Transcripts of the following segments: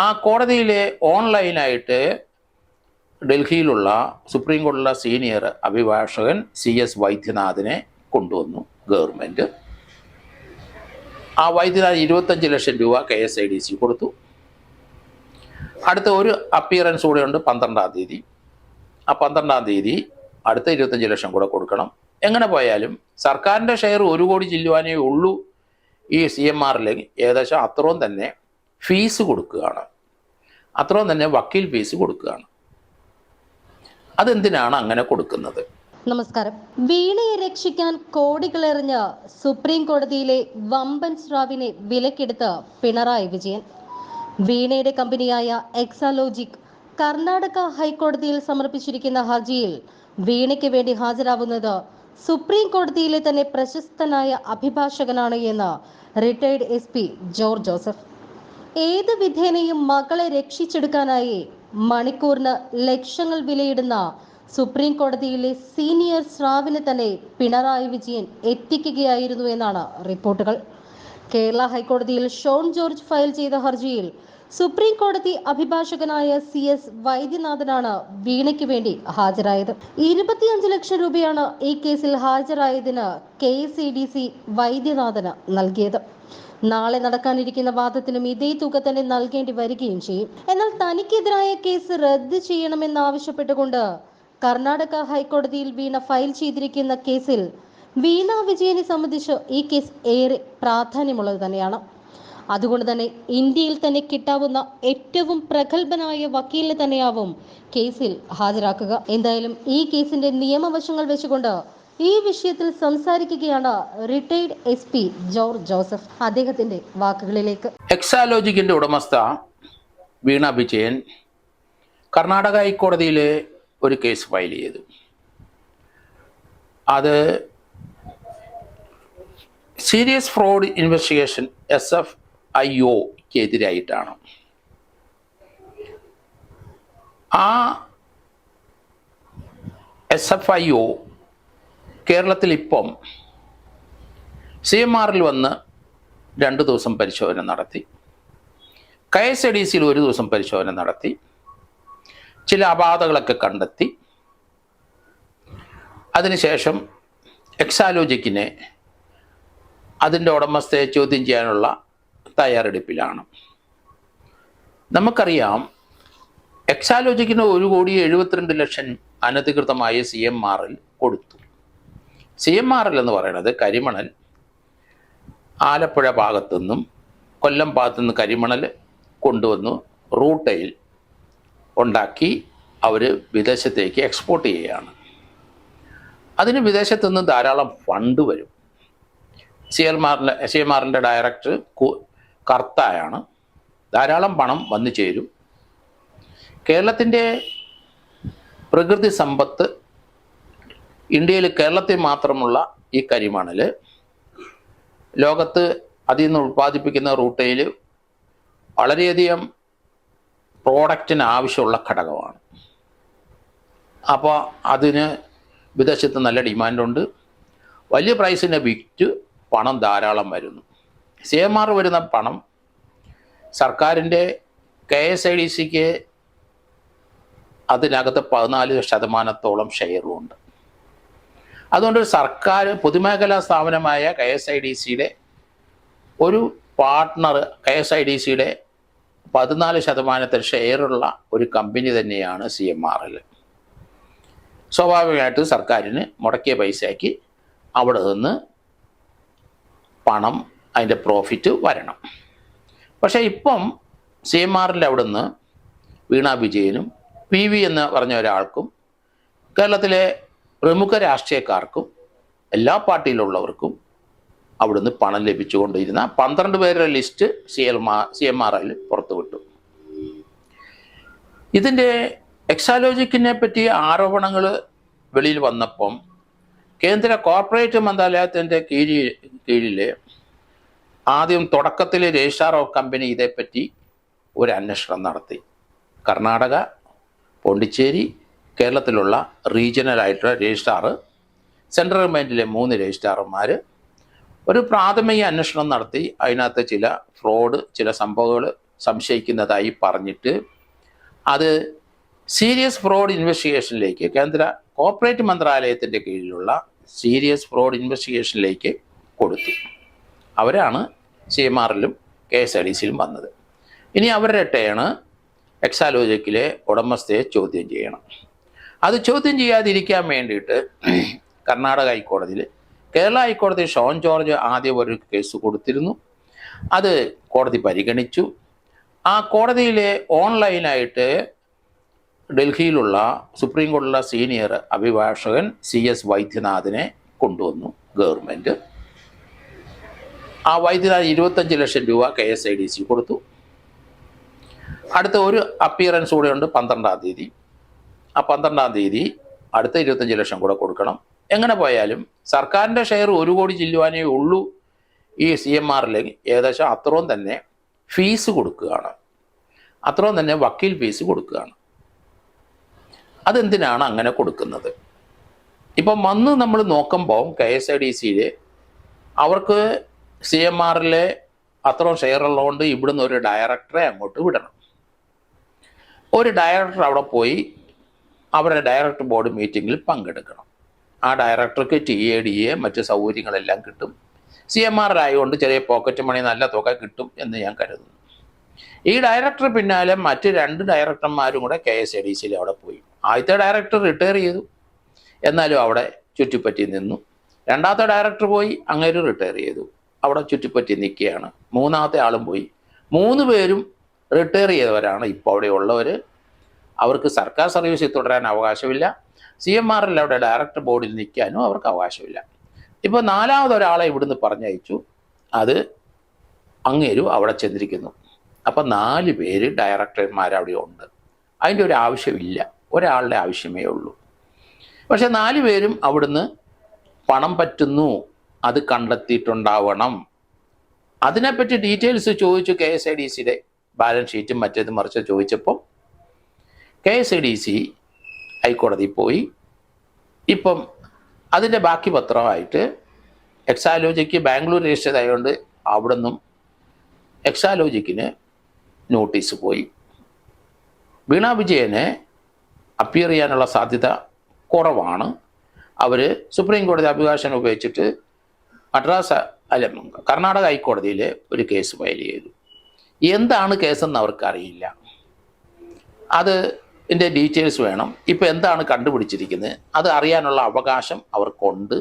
ആ കോടതിയിലെ ഓൺലൈനായിട്ട് ഡൽഹിയിലുള്ള സുപ്രീം കോടതിയിലുള്ള സീനിയർ അഭിഭാഷകൻ CS വൈദ്യനാഥിനെ കൊണ്ടുവന്നു ഗവൺമെൻറ്. ആ വൈദ്യനാഥ് 25 ലക്ഷം രൂപ KSIDC കൊടുത്തു. അടുത്ത ഒരു അപ്പിയറൻസ് കൂടെ ഉണ്ട് 12-ാം തീയതി. ആ 12-ാം തീയതി അടുത്ത 25 ലക്ഷം കൂടെ കൊടുക്കണം. എങ്ങനെ പോയാലും സർക്കാരിൻ്റെ ഷെയർ 1 കോടി ചെല്ലുവാനേ ഉള്ളൂ. ഈ CMRലേക്ക് ഏകദേശം അത്രയും തന്നെ ഫീസ് കൊടുക്കുകയാണ്, അത്രയും തന്നെ വക്കീൽ ഫീസ് കൊടുക്കുകയാണ്. അതെന്തിനാണ് അങ്ങനെ കൊടുക്കുന്നത്? നമസ്കാരം. വീണയെ രക്ഷിക്കാൻ കോടികളെറിഞ്ഞ സുപ്രീം കോടതിയിലെ വമ്പൻ സ്രാവിനെ വിലക്കെടുത്ത് പിണറായി വിജയൻ. വീണയുടെ കമ്പനിയായ എക്സാലോജിക് കർണാടക ഹൈക്കോടതിയിൽ സമർപ്പിച്ചിരിക്കുന്ന ഹർജിയിൽ വീണയ്ക്ക് വേണ്ടി ഹാജരാവുന്നത് സുപ്രീം കോടതിയിലെ തന്നെ പ്രശസ്തനായ അഭിഭാഷകനാണ് എന്ന് റിട്ടയർഡ് SP ജോർജ് ജോസഫ്. ഏത് വിധേനയും മകളെ രക്ഷിച്ചെടുക്കാനായി മണിക്കൂറിന് ലക്ഷങ്ങൾ വിലയിടുന്ന സുപ്രീം കോടതിയിലെ സീനിയർ സ്രാവിനെ തന്നെ പിണറായി വിജയൻ എത്തിക്കുകയായിരുന്നു എന്നാണ് റിപ്പോർട്ടുകൾ. കേരള ഹൈക്കോടതിയിൽ ഷോൺ ജോർജ് ഫയൽ ചെയ്ത ഹർജിയിൽ സുപ്രീം കോടതി അഭിഭാഷകനായ CS വൈദ്യനാഥനാണ് വീണയ്ക്ക് വേണ്ടി ഹാജരായത്. 25 ലക്ഷം രൂപയാണ് ഈ കേസിൽ ഹാജരായതിന് KSIDC വൈദ്യനാഥന് നൽകിയത്. നാളെ നടക്കാനിരിക്കുന്ന വാദത്തിനും ഇതേ തുക തന്നെ നൽകേണ്ടി വരികയും ചെയ്യും. എന്നാൽ തനിക്കെതിരായ കേസ് റദ്ദ് ചെയ്യണമെന്നാവശ്യപ്പെട്ടുകൊണ്ട് കർണാടക ഹൈക്കോടതിയിൽ വീണ ഫയൽ ചെയ്തിരിക്കുന്ന കേസിൽ വീണ വിജയനെ സംബന്ധിച്ച് ഈ കേസ് ഏറെ പ്രാധാന്യമുള്ളത് തന്നെയാണ്. അതുകൊണ്ട് തന്നെ ഇന്ത്യയിൽ തന്നെ കിട്ടാവുന്ന ഏറ്റവും പ്രഗത്ഭനായ വക്കീലിനെ തന്നെയാവും കേസിൽ ഹാജരാക്കുക. എന്തായാലും ഈ കേസിന്റെ നിയമവശങ്ങൾ വെച്ചുകൊണ്ട് ഈ വിഷയത്തിൽ സംസാരിക്കുകയാണ് റിട്ടയർഡ് SP ജോർജ് ജോസഫ്. അദ്ദേഹത്തിന്റെ വാക്കുകളിലേക്ക്. എക്സാലോജിക്കിന്റെ ഉടമസ്ഥ വീണ വിജയൻ കർണാടക ഹൈക്കോടതിയിലെ ഒരു കേസ് ഫയൽ ചെയ്തു. അത് സീരിയസ് ഫ്രോഡ് ഇൻവെസ്റ്റിഗേഷൻ SFIOക്ക് എതിരായിട്ടാണ്. ആ SFIO കേരളത്തിൽ ഇപ്പം CMRൽ വന്ന് 2 ദിവസം പരിശോധന നടത്തി, KSIDCയിൽ 1 ദിവസം പരിശോധന നടത്തി, ചില അപാകതകളൊക്കെ കണ്ടെത്തി. അതിനുശേഷം എക്സാലോജിക്കിനെ അതിൻ്റെ ഉടമസ്ഥയെ ചോദ്യം ചെയ്യാനുള്ള തയ്യാറെടുപ്പിലാണ്. നമുക്കറിയാം, എക്സാലോജിക്കിന് 1,72,00,000 അനധികൃതമായി CMRൽ കൊടുത്തു. CMRൽ എന്ന് പറയുന്നത് കരിമണൽ ആലപ്പുഴ ഭാഗത്തു നിന്നും കൊല്ലം ഭാഗത്തു നിന്ന് കരിമണൽ കൊണ്ടുവന്ന് റൂട്ടയിൽ ഉണ്ടാക്കി അവർ വിദേശത്തേക്ക് എക്സ്പോർട്ട് ചെയ്യുകയാണ്. അതിന് വിദേശത്തു നിന്ന് ധാരാളം ഫണ്ട് വരും. CMRൻ്റെ ഡയറക്ടർ കർത്തായാണ്. ധാരാളം പണം വന്നു ചേരും. കേരളത്തിൻ്റെ പ്രകൃതി സമ്പത്ത്, ഇന്ത്യയിൽ കേരളത്തിൽ മാത്രമുള്ള ഈ കരിമണൽ ലോകത്ത് അതിൽ നിന്ന് ഉൽപ്പാദിപ്പിക്കുന്ന റൂട്ടയിൽ വളരെയധികം പ്രോഡക്റ്റിന് ആവശ്യമുള്ള ഘടകമാണ്. അപ്പോൾ അതിന് വിദേശത്ത് നല്ല ഡിമാൻഡുണ്ട്. വലിയ പ്രൈസിനെ വിറ്റ് പണം ധാരാളം വരുന്നു. CMR വരുന്ന പണം സർക്കാരിൻ്റെ KSIDCക്ക് അതിനകത്ത് 14% ഷെയറുമുണ്ട്. അതുകൊണ്ട് സർക്കാർ പൊതുമേഖലാ സ്ഥാപനമായ KSIDCയുടെ ഒരു പാർട്ട്ണർ, KSIDCയുടെ 14% ഷെയറുള്ള ഒരു കമ്പനി തന്നെയാണ് CMRൽ. സ്വാഭാവികമായിട്ട് സർക്കാരിന് മുടക്കിയ പൈസയ്ക്ക് അവിടെ നിന്ന് പണം, അതിൻ്റെ പ്രോഫിറ്റ് വരണം. പക്ഷേ ഇപ്പം CMRൻ്റെ അവിടെ നിന്ന് വീണ വിജയനും PV എന്ന് പറഞ്ഞ ഒരാൾക്കും കേരളത്തിലെ പ്രമുഖ രാഷ്ട്രീയക്കാർക്കും എല്ലാ പാർട്ടിയിലുള്ളവർക്കും അവിടുന്ന് പണം ലഭിച്ചുകൊണ്ടിരുന്ന 12 പേരുടെ ലിസ്റ്റ് CMRൽ പുറത്തുവിട്ടു. ഇതിൻ്റെ എക്സാലോജിക്കിനെ പറ്റി ആരോപണങ്ങൾ വെളിയിൽ വന്നപ്പം കേന്ദ്ര കോർപ്പറേറ്റ് മന്ത്രാലയത്തിൻ്റെ കീഴിൽ ആദ്യം തുടക്കത്തിൽ രജിസ്ട്രാർ ഓഫ് കമ്പനി ഇതേപ്പറ്റി ഒരു അന്വേഷണം നടത്തി. കർണാടക, പോണ്ടിച്ചേരി, കേരളത്തിലുള്ള റീജിയണലായിട്ടുള്ള രജിസ്ട്രാർ, സെൻട്രൽ ഗവൺമെൻറ്റിലെ 3 രജിസ്ട്രാർമാർ ഒരു പ്രാഥമിക അന്വേഷണം നടത്തി. അതിനകത്ത് ചില ഫ്രോഡ്, ചില സംഭവങ്ങൾ സംശയിക്കുന്നതായി പറഞ്ഞിട്ട് അത് സീരിയസ് ഫ്രോഡ് ഇൻവെസ്റ്റിഗേഷനിലേക്ക് കേന്ദ്ര കോർപ്പറേറ്റ് മന്ത്രാലയത്തിൻ്റെ കീഴിലുള്ള സീരിയസ് ഫ്രോഡ് ഇൻവെസ്റ്റിഗേഷനിലേക്ക് കൊടുത്തു. അവരാണ് CMRലും KSIDCയിലും വന്നത്. ഇനി അവരുടെ ടേണ് എക്സാലോജിക്കിലെ ഉടമസ്ഥയെ ചോദ്യം ചെയ്യണം. അത് ചോദ്യം ചെയ്യാതിരിക്കാൻ വേണ്ടിയിട്ട് കർണാടക ഹൈക്കോടതിയിൽ കേരള ഹൈക്കോടതി ഷോൺ ജോർജ് ആദ്യം ഒരു കേസ് കൊടുത്തിരുന്നു. അത് കോടതി പരിഗണിച്ചു. ആ കോടതിയിലെ ഓൺലൈനായിട്ട് ഡൽഹിയിലുള്ള സുപ്രീം കോടതിയിലുള്ള സീനിയർ അഭിഭാഷകൻ CS വൈദ്യനാഥിനെ കൊണ്ടുവന്നു ഗവൺമെൻറ്. ആ വൈദ്യനാഥ് 25 ലക്ഷം രൂപ KSIDC കൊടുത്തു. അടുത്ത ഒരു അപ്പിയറൻസ് കൂടെ ഉണ്ട് 12-ാം തീയതി. ആ 12-ാം തീയതി അടുത്ത 25 ലക്ഷം കൂടെ കൊടുക്കണം. എങ്ങനെ പോയാലും സർക്കാരിൻ്റെ ഷെയർ 1 കോടി ചെല്ലുവാനേ ഉള്ളൂ. ഈ CMRലേക്ക് ഏകദേശം അത്രയും തന്നെ ഫീസ് കൊടുക്കുകയാണ്, അത്രയും തന്നെ വക്കീൽ ഫീസ് കൊടുക്കുകയാണ്. അതെന്തിനാണ് അങ്ങനെ കൊടുക്കുന്നത്? ഇപ്പം വന്ന് നമ്മൾ നോക്കുമ്പോൾ KSIDCയിൽ അവർക്ക് CMRലെ അത്രയും ഷെയർ ഉള്ളതുകൊണ്ട് ഇവിടുന്ന് ഒരു ഡയറക്ടറെ അങ്ങോട്ട് വിടണം. ഒരു ഡയറക്ടർ അവിടെ പോയി അവരുടെ ഡയറക്ടർ ബോർഡ് മീറ്റിങ്ങിൽ പങ്കെടുക്കണം. ആ ഡയറക്ടർക്ക് TADA മറ്റ് സൗകര്യങ്ങളെല്ലാം കിട്ടും. CMRലായതുകൊണ്ട് ചെറിയ പോക്കറ്റ് മണി നല്ല തുക കിട്ടും എന്ന് ഞാൻ കരുതുന്നു. ഈ ഡയറക്ടർ പിന്നാലെ മറ്റ് 2 ഡയറക്ടർമാരും കൂടെ KSIDCയിൽ അവിടെ പോയി. ആദ്യത്തെ ഡയറക്ടർ റിട്ടയർ ചെയ്തു, എന്നാലും അവിടെ ചുറ്റിപ്പറ്റി നിന്നു. 2ാമത്തെ ഡയറക്ടർ പോയി, അങ്ങേര് റിട്ടയർ ചെയ്തു, അവിടെ ചുറ്റിപ്പറ്റി നിൽക്കുകയാണ്. 3ാമത്തെ ആളും പോയി. 3 പേരും റിട്ടയർ ചെയ്തവരാണ് ഇപ്പോൾ അവിടെ ഉള്ളവർ. അവർക്ക് സർക്കാർ സർവീസിൽ തുടരാൻ അവകാശമില്ല. CMRൽ അവിടെ ഡയറക്ടർ ബോർഡിൽ നിൽക്കാനും അവർക്ക് അവകാശമില്ല. ഇപ്പോൾ 4ാമതൊരാളെ ഇവിടുന്ന് പറഞ്ഞയച്ചു, അത് അങ്ങേരും അവിടെ ചെന്നിരിക്കുന്നു. അപ്പം 4 പേര് ഡയറക്ടർമാരവിടെ ഉണ്ട്. അതിൻ്റെ ഒരു ആവശ്യമില്ല, ഒരാളുടെ ആവശ്യമേ ഉള്ളൂ. പക്ഷെ 4 പേരും അവിടുന്ന് പണം പറ്റുന്നു, അത് കണ്ടെത്തിയിട്ടുണ്ടാവണം. അതിനെപ്പറ്റി ഡീറ്റെയിൽസ് ചോദിച്ചു. KSIDCയുടെ ബാലൻസ് ഷീറ്റും മറ്റേത് മറിച്ച് ചോദിച്ചപ്പോൾ KSIDC ഹൈക്കോടതിയിൽ പോയി. ഇപ്പം അതിൻ്റെ ബാക്കി പത്രമായിട്ട് എക്സാലോജിക്ക് ബാംഗ്ലൂർ രജിസ്റ്റർ ആയതുകൊണ്ട് അവിടെ നിന്നും എക്സാലോജിക്കിന് നോട്ടീസ് പോയി. വീണ വിജയനെ അപ്പിയർ ചെയ്യാനുള്ള സാധ്യത കുറവാണ്. അവർ സുപ്രീം കോടതി അഭിഭാഷകനെ ഉപയോഗിച്ചിട്ട് കർണാടക ഹൈക്കോടതിയിൽ ഒരു കേസ് ഫയൽ ചെയ്തു. എന്താണ് കേസെന്ന് അവർക്കറിയില്ല. അതിൻ്റെ ഡീറ്റെയിൽസ് വേണം. ഇപ്പോൾ എന്താണ് കണ്ടുപിടിച്ചിരിക്കുന്നത് അത് അറിയാനുള്ള അവകാശം അവർക്കുണ്ട്.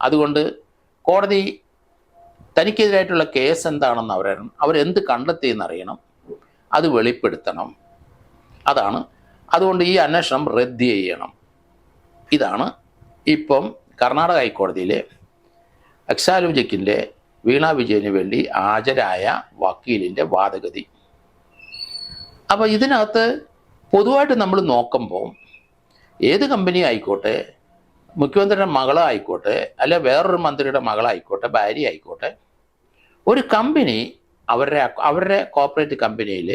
അതുകൊണ്ട് കോടതി തനിക്കെതിരായിട്ടുള്ള കേസ് എന്താണെന്ന് അവരറിയണം, അവരെന്ത് കണ്ടെത്തിയെന്നറിയണം, അത് വെളിപ്പെടുത്തണം. അതാണ്. അതുകൊണ്ട് ഈ അന്വേഷണം റദ്ദ് ചെയ്യണം. ഇതാണ് ഇപ്പം കർണാടക ഹൈക്കോടതിയിലെ എക്സാലോജിക്കിൻ്റെ വീണ വിജയന് വേണ്ടി ഹാജരായ വക്കീലിൻ്റെ വാദഗതി. അപ്പോൾ ഇതിനകത്ത് പൊതുവായിട്ട് നമ്മൾ നോക്കുമ്പോൾ ഏത് കമ്പനി ആയിക്കോട്ടെ, മുഖ്യമന്ത്രിയുടെ മകളായിക്കോട്ടെ, അല്ലെ വേറൊരു മന്ത്രിയുടെ മകളായിക്കോട്ടെ, ഭാര്യ ആയിക്കോട്ടെ, ഒരു കമ്പനി അവരുടെ കോർപ്പറേറ്റ് കമ്പനിയിൽ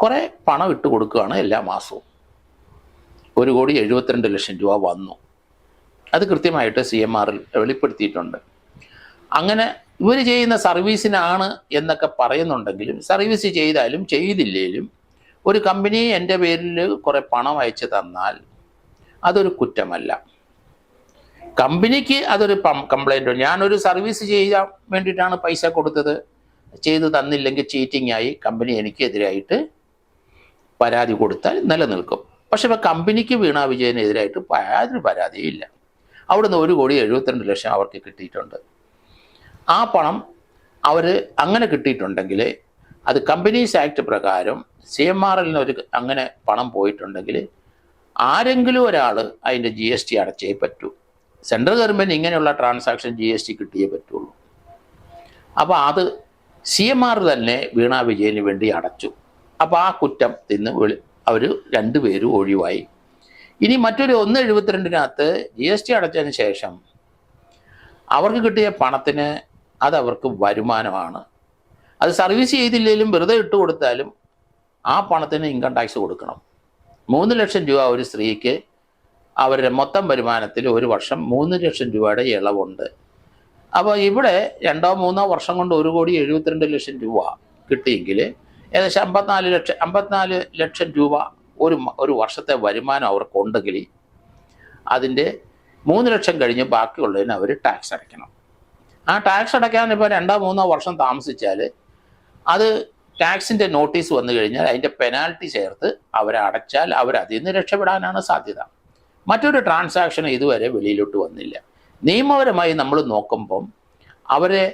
കുറേ പണം ഇട്ട് കൊടുക്കുകയാണ് എല്ലാ മാസവും. 1,72,00,000 രൂപ വന്നു. അത് കൃത്യമായിട്ട് CMRൽ വെളിപ്പെടുത്തിയിട്ടുണ്ട്. അങ്ങനെ ഇവർ ചെയ്യുന്ന സർവീസിനാണ് എന്നൊക്കെ പറയുന്നുണ്ടെങ്കിലും സർവീസ് ചെയ്താലും ചെയ്തില്ലേലും ഒരു കമ്പനി എൻ്റെ പേരിൽ കുറേ പണം അയച്ചു തന്നാൽ അതൊരു കുറ്റമല്ല. കമ്പനിക്ക് അതൊരു കംപ്ലൈൻറ്റ്. ഞാനൊരു സർവീസ് ചെയ്യാൻ വേണ്ടിയിട്ടാണ് പൈസ കൊടുത്തത്, ചെയ്തു തന്നില്ലെങ്കിൽ ചീറ്റിംഗ് ആയി കമ്പനി എനിക്കെതിരായിട്ട് പരാതി കൊടുത്താൽ നിലനിൽക്കും. പക്ഷെ ഇപ്പോൾ കമ്പനിക്ക് വീണ വിജയനെതിരായിട്ട് യാതൊരു പരാതിയില്ല. അവിടുന്ന് 1,72,00,000 അവർക്ക് കിട്ടിയിട്ടുണ്ട്. ആ പണം അവർ അങ്ങനെ കിട്ടിയിട്ടുണ്ടെങ്കിൽ അത് കമ്പനീസ് ആക്ട് പ്രകാരം CMRൽ നിന്ന് അങ്ങനെ പണം പോയിട്ടുണ്ടെങ്കിൽ ആരെങ്കിലും ഒരാൾ അതിൻ്റെ GST അടച്ചേ പറ്റൂ. സെൻട്രൽ ഗവൺമെൻറ് ഇങ്ങനെയുള്ള ട്രാൻസാക്ഷൻ GST കിട്ടിയേ പറ്റുള്ളൂ. അപ്പോൾ അത് CMR തന്നെ വീണ വിജയന് വേണ്ടി അടച്ചു. അപ്പോൾ ആ കുറ്റം നിന്ന് അവർ 2 പേരും ഒഴിവായി. ഇനി മറ്റൊരു 1,72,00,000 GST അടച്ചതിന് ശേഷം അവർക്ക് കിട്ടിയ പണത്തിന് അതവർക്ക് വരുമാനമാണ്. അത് സർവീസ് ചെയ്തില്ലെങ്കിലും വെറുതെ ഇട്ട് കൊടുത്താലും ആ പണത്തിന് ഇൻകം ടാക്സ് കൊടുക്കണം. 3 ലക്ഷം രൂപ ഒരു സ്ത്രീക്ക് അവരുടെ മൊത്തം വരുമാനത്തിൽ ഒരു വർഷം 3 ലക്ഷം രൂപയുടെ ഇളവുണ്ട്. അപ്പോൾ ഇവിടെ 2-3 വർഷം കൊണ്ട് 1,72,00,000 രൂപ കിട്ടിയെങ്കിൽ ഏകദേശം 54 ലക്ഷം രൂപ ഒരു വർഷത്തെ വരുമാനം അവർക്കുണ്ടെങ്കിൽ അതിൻ്റെ 3 ലക്ഷം കഴിഞ്ഞ് ബാക്കിയുള്ളതിന് അവർ ടാക്സ് അടയ്ക്കണം. ആ ടാക്സ് അടയ്ക്കാൻ ഇപ്പോൾ 2-3 വർഷം താമസിച്ചാൽ അത് ടാക്സിൻ്റെ നോട്ടീസ് വന്നു കഴിഞ്ഞാൽ അതിൻ്റെ പെനാൽറ്റി ചേർത്ത് അവരെ അടച്ചാൽ അവരതിൽ നിന്ന് രക്ഷപ്പെടാനാണ് സാധ്യത. മറ്റൊരു ട്രാൻസാക്ഷൻ ഇതുവരെ വെളിയിലോട്ട് വന്നില്ല. നിയമപരമായി നമ്മൾ നോക്കുമ്പം അവരെ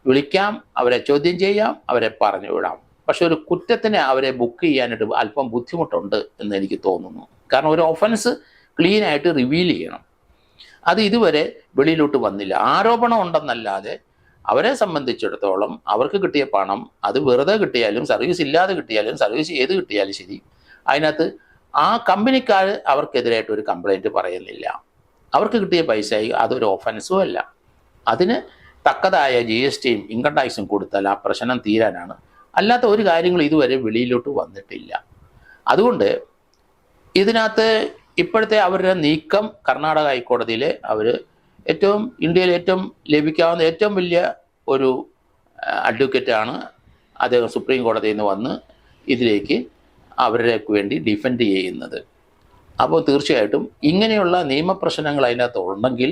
വിളിക്കാം, അവരെ ചോദ്യം ചെയ്യാം, അവരെ പറഞ്ഞു വിടാം. പക്ഷെ ഒരു കുറ്റത്തിന് അവരെ ബുക്ക് ചെയ്യാനായിട്ട് അല്പം ബുദ്ധിമുട്ടുണ്ട് എന്ന് എനിക്ക് തോന്നുന്നു. കാരണം ഒരു ഒഫൻസ് ക്ലീനായിട്ട് റിവീൽ ചെയ്യണം. അത് ഇതുവരെ വെളിയിലോട്ട് വന്നില്ല. ആരോപണം ഉണ്ടെന്നല്ലാതെ അവരെ സംബന്ധിച്ചിടത്തോളം അവർക്ക് കിട്ടിയ പണം അത് വെറുതെ കിട്ടിയാലും സർവീസ് ഇല്ലാതെ കിട്ടിയാലും സർവീസ് ചെയ്ത് കിട്ടിയാലും ശരി, അതിനകത്ത് ആ കമ്പനിക്കാർ അവർക്കെതിരായിട്ട് ഒരു കംപ്ലൈൻറ്റ് പറയുന്നില്ല. അവർക്ക് കിട്ടിയ പൈസ അതൊരു ഒഫൻസും അല്ല. അതിന് തക്കതായ GSTയും ഇൻകം ടാക്സും കൊടുത്താൽ ആ പ്രശ്നം തീരാനാണ്. അല്ലാത്ത ഒരു കാര്യങ്ങൾ ഇതുവരെ വെളിയിലോട്ട് വന്നിട്ടില്ല. അതുകൊണ്ട് ഇതിനകത്ത് ഇപ്പോഴത്തെ അവരുടെ നീക്കം കർണാടക ഹൈക്കോടതിയിൽ അവർ ഇന്ത്യയിൽ ഏറ്റവും ലഭിക്കാവുന്ന ഏറ്റവും വലിയ ഒരു അഡ്വക്കേറ്റാണ് അദ്ദേഹം സുപ്രീം കോടതിയിൽ നിന്ന് വന്ന് ഇതിലേക്ക് അവർക്ക് വേണ്ടി ഡിഫെൻഡ് ചെയ്യുന്നത്. അപ്പോൾ തീർച്ചയായിട്ടും ഇങ്ങനെയുള്ള നിയമപ്രശ്നങ്ങൾ അതിനകത്ത് ഉണ്ടെങ്കിൽ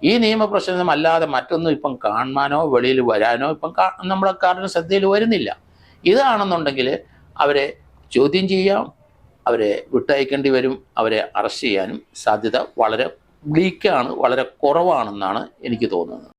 ഈ നിയമപ്രശ്നം അല്ലാതെ മറ്റൊന്നും ഇപ്പം കാണാനോ വെളിയിൽ വരാനോ ഇപ്പം നമ്മളെക്കാരുടെ ശ്രദ്ധയിൽ വരുന്നില്ല. ഇതാണെന്നുണ്ടെങ്കിൽ അവരെ ചോദ്യം ചെയ്യാം, അവരെ വിട്ടയക്കേണ്ടി വരും, അവരെ അറസ്റ്റ് ചെയ്യാനും സാധ്യത വളരെ ബ്ലീക്കാണ്, വളരെ കുറവാണെന്നാണ് എനിക്ക് തോന്നുന്നത്.